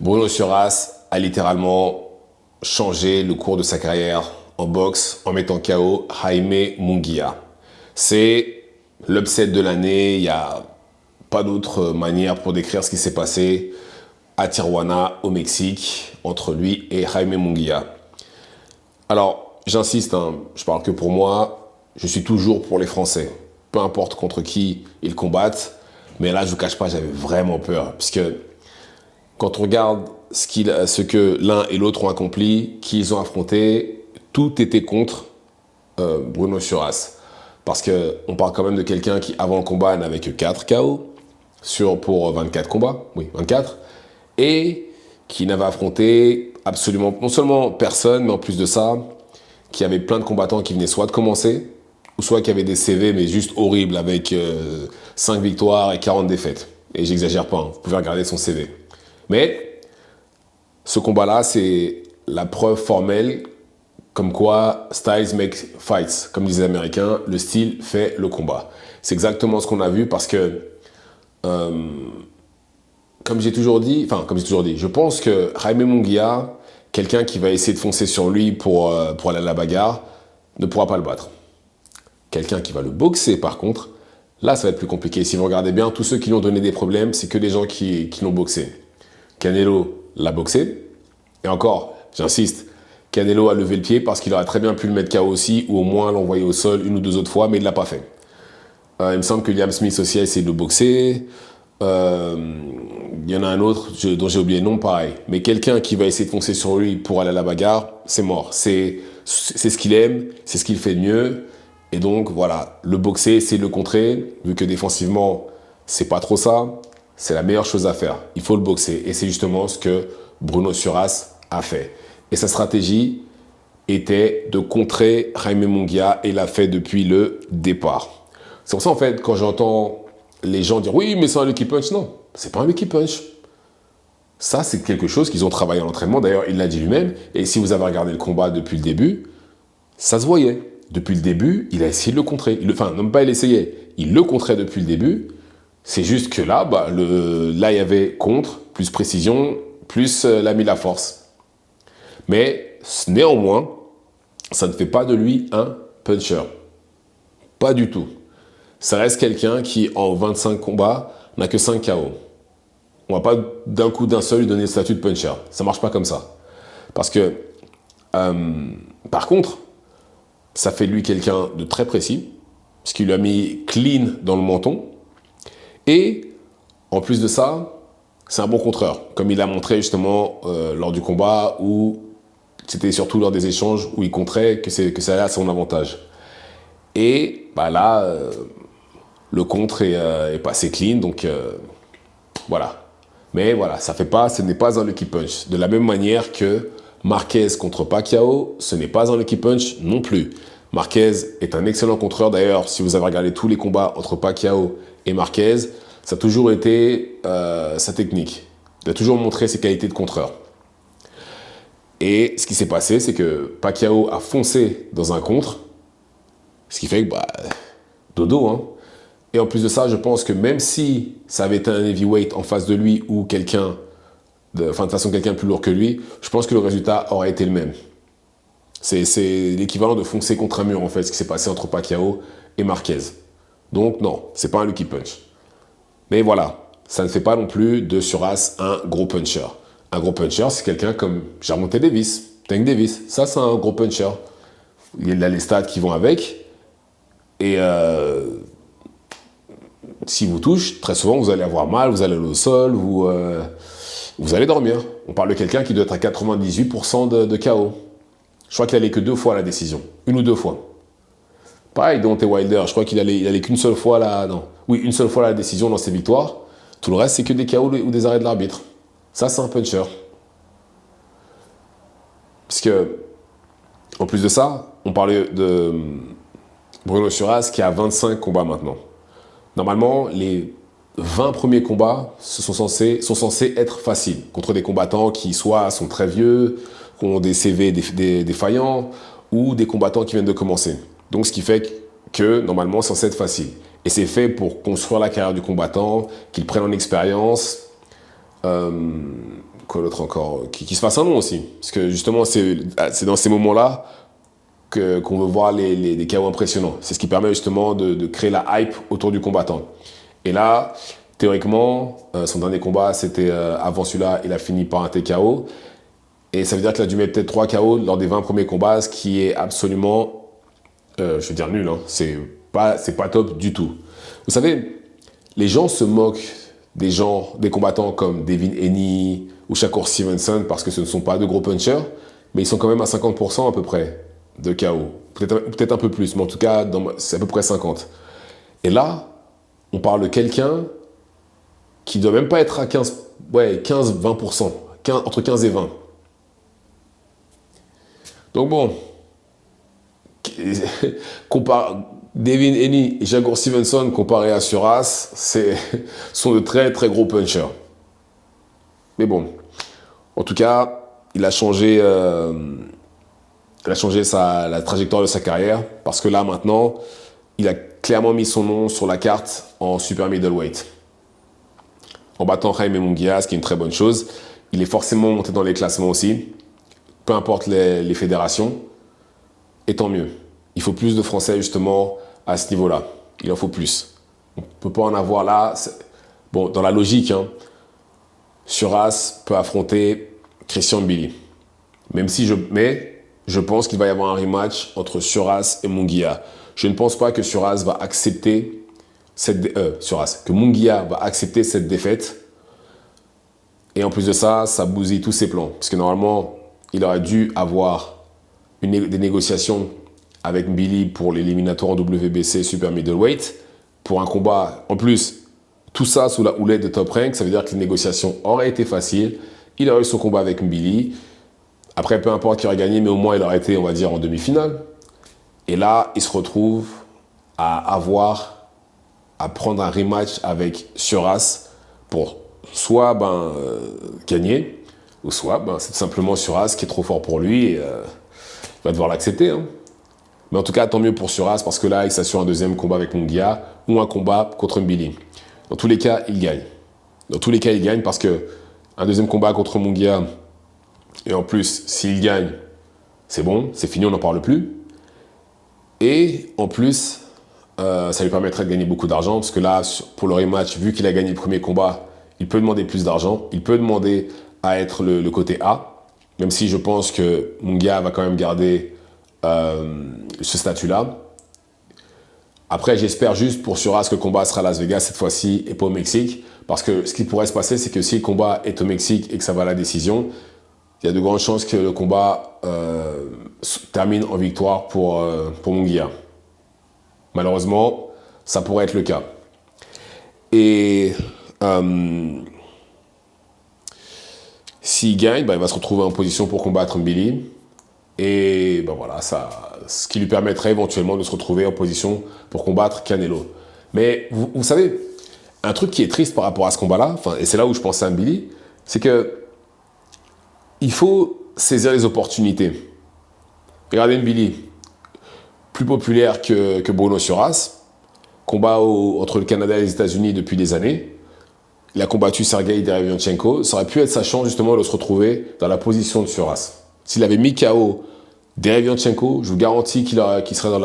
Bruno Suras a littéralement changé le cours de sa carrière en boxe en mettant KO Jaime Munguia. C'est l'upset de l'année, il n'y a pas d'autre manière pour décrire ce qui s'est passé à Tijuana, au Mexique, entre lui et Jaime Munguia. Alors, j'insiste, je parle que pour moi, je suis toujours pour les Français. Peu importe contre qui ils combattent, mais là, je ne vous cache pas, j'avais vraiment peur, puisque quand on regarde ce que l'un et l'autre ont accompli, qui ils ont affronté, tout était contre Bruno Suras. Parce qu'on parle quand même de quelqu'un qui, avant le combat, n'avait que 4 KO pour 24 combats, oui, 24, et qui n'avait affronté absolument, non seulement personne, mais en plus de ça, qui avait plein de combattants qui venaient soit de commencer, ou soit qui avaient des CV, mais juste horribles, avec 5 victoires et 40 défaites. Et j'exagère pas, vous pouvez regarder son CV. Mais ce combat-là, c'est la preuve formelle comme quoi styles make fights. Comme disent les Américains, le style fait le combat. C'est exactement ce qu'on a vu parce que, comme j'ai toujours dit, je pense que Jaime Munguia, quelqu'un qui va essayer de foncer sur lui pour aller à la bagarre, ne pourra pas le battre. Quelqu'un qui va le boxer, par contre, là, ça va être plus compliqué. Si vous regardez bien, tous ceux qui lui ont donné des problèmes, c'est que des gens qui l'ont boxé. Canelo l'a boxé. Et encore, j'insiste, Canelo a levé le pied parce qu'il aurait très bien pu le mettre KO aussi, ou au moins l'envoyer au sol une ou deux autres fois, mais il ne l'a pas fait. Il me semble que Liam Smith aussi a essayé de le boxer. Il y en a un autre dont j'ai oublié le nom, pareil. Mais quelqu'un qui va essayer de foncer sur lui pour aller à la bagarre, c'est mort. C'est ce qu'il aime, c'est ce qu'il fait de mieux. Et donc, voilà, le boxer, c'est le contrer, vu que défensivement, c'est pas trop ça. C'est la meilleure chose à faire. Il faut le boxer. Et c'est justement ce que Bruno Suras a fait. Et sa stratégie était de contrer Jaime Munguia et l'a fait depuis le départ. C'est pour ça, en fait, quand j'entends les gens dire « Oui, mais c'est un lucky punch », non, c'est pas un lucky punch. Ça, c'est quelque chose qu'ils ont travaillé en entraînement. D'ailleurs, il l'a dit lui-même. Et si vous avez regardé le combat depuis le début, ça se voyait. Depuis le début, il a essayé de le contrer. Enfin, non pas il essayait, il le contrait depuis le début. C'est juste que là, là, il y avait contre, plus précision, plus il a mis la force. Mais néanmoins, ça ne fait pas de lui un puncher. Pas du tout. Ça reste quelqu'un qui, en 25 combats, n'a que 5 KO. On ne va pas d'un coup d'un seul lui donner le statut de puncher. Ça ne marche pas comme ça. Parce que, par contre, ça fait de lui quelqu'un de très précis, parce qu'il lui a mis clean dans le menton. Et, en plus de ça, c'est un bon contreur, comme il a montré justement lors du combat, où c'était surtout lors des échanges où il contrait que ça allait à son avantage. Et là, le contre est passé clean, donc voilà. Mais voilà, ce n'est pas un lucky punch. De la même manière que Marquez contre Pacquiao, ce n'est pas un lucky punch non plus. Marquez est un excellent contreur. D'ailleurs, si vous avez regardé tous les combats entre Pacquiao et Marquez, ça a toujours été sa technique. Il a toujours montré ses qualités de contreur. Et ce qui s'est passé, c'est que Pacquiao a foncé dans un contre, ce qui fait que, dodo, hein. Et en plus de ça, je pense que même si ça avait été un heavyweight en face de lui ou de toute façon quelqu'un plus lourd que lui, je pense que le résultat aurait été le même. C'est l'équivalent de foncer contre un mur, en fait, ce qui s'est passé entre Pacquiao et Marquez. Donc non, c'est pas un lucky punch. Mais voilà, ça ne fait pas non plus de Suras un gros puncher. Un gros puncher, c'est quelqu'un comme Gervonta Davis, Tank Davis. Ça, c'est un gros puncher. Il a les stats qui vont avec. Et si vous touche, très souvent, vous allez avoir mal, vous allez aller au sol, vous allez dormir. On parle de quelqu'un qui doit être à 98% de KO. Je crois qu'il allait que 2 fois à la décision. 1 ou 2 fois. Pareil, Deontay Wilder, je crois qu'il allait qu'une seule fois une seule fois à la décision dans ses victoires. Tout le reste, c'est que des KO ou des arrêts de l'arbitre. Ça, c'est un puncher. Parce que, en plus de ça, on parlait de Bruno Suras qui a 25 combats maintenant. Normalement, les 20 premiers combats sont censés être faciles, contre des combattants qui soit sont très vieux, qui ont des CV défaillants, ou des combattants qui viennent de commencer. Donc ce qui fait que, normalement, c'est censé être facile. Et c'est fait pour construire la carrière du combattant, qu'il prenne en expérience, quoi d'autre encore, qui se fasse un nom aussi. Parce que justement, c'est dans ces moments-là qu'on veut voir les KO impressionnants. C'est ce qui permet justement de créer la hype autour du combattant. Et là, théoriquement, son dernier combat, c'était avant celui-là, il a fini par un TKO. Et ça veut dire qu'il a dû mettre peut-être 3 KO lors des 20 premiers combats, ce qui est absolument, je veux dire nul, hein. C'est pas top du tout. Vous savez, les gens se moquent des combattants comme Devin Haney ou Shakur Stevenson parce que ce ne sont pas de gros punchers, mais ils sont quand même à 50% à peu près de KO. Peut-être un peu plus, mais en tout cas, c'est à peu près 50. Et là, on parle de quelqu'un qui ne doit même pas être à 15-20%, entre 15 et 20. Donc bon, Devin Haney et Shakur Stevenson comparés à Suras, sont de très très gros punchers. Mais bon, en tout cas, il a changé la trajectoire de sa carrière parce que là maintenant, il a clairement mis son nom sur la carte en super middleweight. En battant Jaime Munguia, ce qui est une très bonne chose. Il est forcément monté dans les classements aussi, peu importe les fédérations, et tant mieux. Il faut plus de Français justement à ce niveau-là. Il en faut plus. On ne peut pas en avoir là. Bon, dans la logique, hein, Suras peut affronter Christian Mbili. Mais je pense qu'il va y avoir un rematch entre Suras et Munguia. Je ne pense pas que Suras va accepter que Munguia va accepter cette défaite. Et en plus de ça, ça bousille tous ses plans. Parce que normalement, il aurait dû avoir des négociations avec Mbili pour l'éliminatoire en WBC Super Middleweight. Pour un combat, en plus, tout ça sous la houlette de Top Rank, ça veut dire que les négociations auraient été faciles. Il aurait eu son combat avec Mbili. Après, peu importe qui aurait gagné, mais au moins il aurait été, on va dire, en demi-finale. Et là, il se retrouve à prendre un rematch avec Suras pour soit gagner, ou soit c'est tout simplement Suras qui est trop fort pour lui et il va devoir l'accepter. Hein. Mais en tout cas, tant mieux pour Suras parce que là, il s'assure un deuxième combat avec Munguia ou un combat contre Mbili. Dans tous les cas, il gagne. Dans tous les cas, il gagne parce que un deuxième combat contre Munguia, et en plus, s'il gagne, c'est bon, c'est fini, on n'en parle plus. Et en plus, ça lui permettrait de gagner beaucoup d'argent parce que là, pour le rematch, vu qu'il a gagné le premier combat, il peut demander plus d'argent. Il peut demander à être le côté A, même si je pense que Munguia va quand même garder ce statut-là. Après, j'espère juste pour Suras que le combat sera à Las Vegas cette fois-ci et pas au Mexique. Parce que ce qui pourrait se passer, c'est que si le combat est au Mexique et que ça va à la décision, il y a de grandes chances que le combat termine en victoire pour Munguia. Malheureusement, ça pourrait être le cas. Et s'il gagne, il va se retrouver en position pour combattre Mbili. Et voilà, ce qui lui permettrait éventuellement de se retrouver en position pour combattre Canelo. Mais vous savez, un truc qui est triste par rapport à ce combat-là, et c'est là où je pense à Mbili, c'est que il faut saisir les opportunités. Regardez Mbili, plus populaire que Bruno Suras, combat entre le Canada et les États-Unis depuis des années. Il a combattu Sergei Derevyanchenko. Ça aurait pu être sa chance justement de se retrouver dans la position de Suras. S'il avait mis KO Derevyanchenko, je vous garantis qu'il serait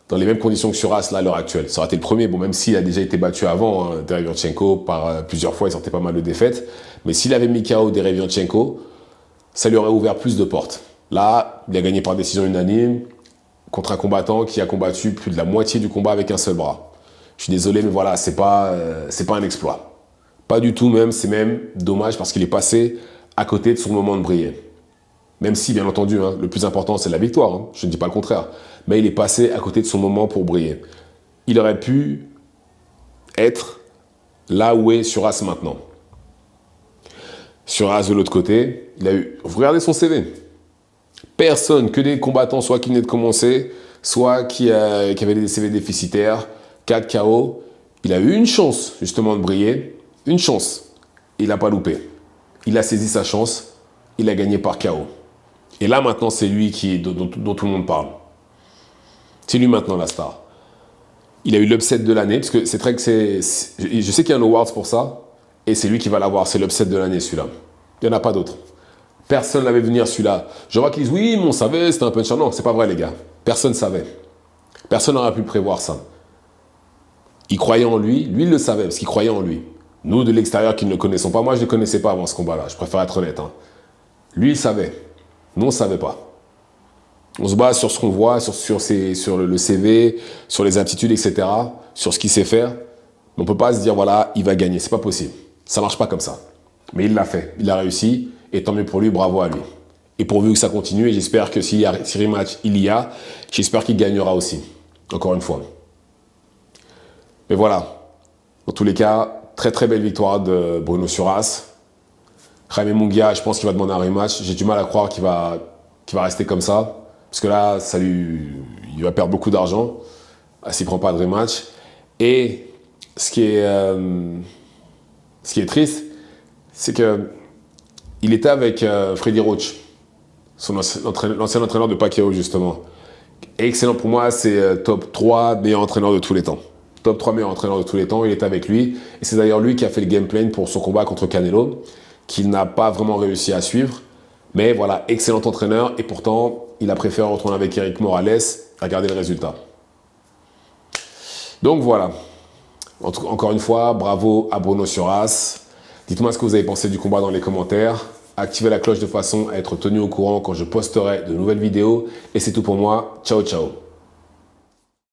dans les mêmes conditions que Suras là, à l'heure actuelle. Ça aurait été le premier, même s'il a déjà été battu avant, hein, Derevyanchenko, par plusieurs fois, il sortait pas mal de défaites. Mais s'il avait mis KO Derevyanchenko, ça lui aurait ouvert plus de portes. Là, il a gagné par décision unanime contre un combattant qui a combattu plus de la moitié du combat avec un seul bras. Je suis désolé, mais voilà, c'est pas un exploit. Pas du tout même, c'est même dommage parce qu'il est passé à côté de son moment de briller. Même si, bien entendu, hein, le plus important, c'est la victoire. Hein, je ne dis pas le contraire. Mais il est passé à côté de son moment pour briller. Il aurait pu être là où est Suras maintenant. Suras, de l'autre côté, il a eu... Regardez son CV. Personne, que des combattants, soit qui venaient de commencer, soit qui avaient des CV déficitaires, 4 KO. Il a eu une chance, justement, de briller. Une chance. Il n'a pas loupé. Il a saisi sa chance. Il a gagné par KO. Et là, maintenant, c'est lui dont tout le monde parle. C'est lui maintenant la star. Il a eu l'upset de l'année, parce que je sais qu'il y a un awards pour ça, et c'est lui qui va l'avoir. C'est l'upset de l'année, celui-là. Il n'y en a pas d'autre. Personne n'avait vu venir celui-là. Je vois qu'ils disent, oui, mais on savait, c'était un puncher. Non, c'est pas vrai, les gars. Personne ne savait. Personne n'aurait pu prévoir ça. Il croyait en lui. Lui, il le savait, parce qu'il croyait en lui. Nous, de l'extérieur, qui ne le connaissons pas. Moi, je ne le connaissais pas avant ce combat-là. Je préfère être honnête. Hein. Lui, il savait. Nous, on ne savait pas. On se base sur ce qu'on voit, sur le CV, sur les aptitudes, etc., sur ce qu'il sait faire. Mais on ne peut pas se dire, voilà, il va gagner. C'est pas possible. Ça ne marche pas comme ça. Mais il l'a fait. Il a réussi. Et tant mieux pour lui, bravo à lui. Et pourvu que ça continue, et j'espère que si rematch il y a, j'espère qu'il gagnera aussi. Encore une fois. Mais voilà. Dans tous les cas, très très belle victoire de Bruno Suras. Jaime Munguia, je pense qu'il va demander un rematch. J'ai du mal à croire qu'il va rester comme ça. Parce que là, il va perdre beaucoup d'argent s'il ne prend pas de rematch. Et ce qui est triste, c'est qu'il était avec Freddy Roach, l'ancien entraîneur de Pacquiao, justement. Excellent pour moi, c'est top 3 meilleur entraîneur de tous les temps. Top 3 meilleur entraîneur de tous les temps, il est avec lui. Et c'est d'ailleurs lui qui a fait le game plan pour son combat contre Canelo, qu'il n'a pas vraiment réussi à suivre. Mais voilà, excellent entraîneur. Et pourtant, il a préféré retourner avec Eric Morales, regarder le résultat. Donc voilà. Encore une fois, bravo à Bruno Suras. Dites-moi ce que vous avez pensé du combat dans les commentaires. Activez la cloche de façon à être tenu au courant quand je posterai de nouvelles vidéos. Et c'est tout pour moi. Ciao, ciao.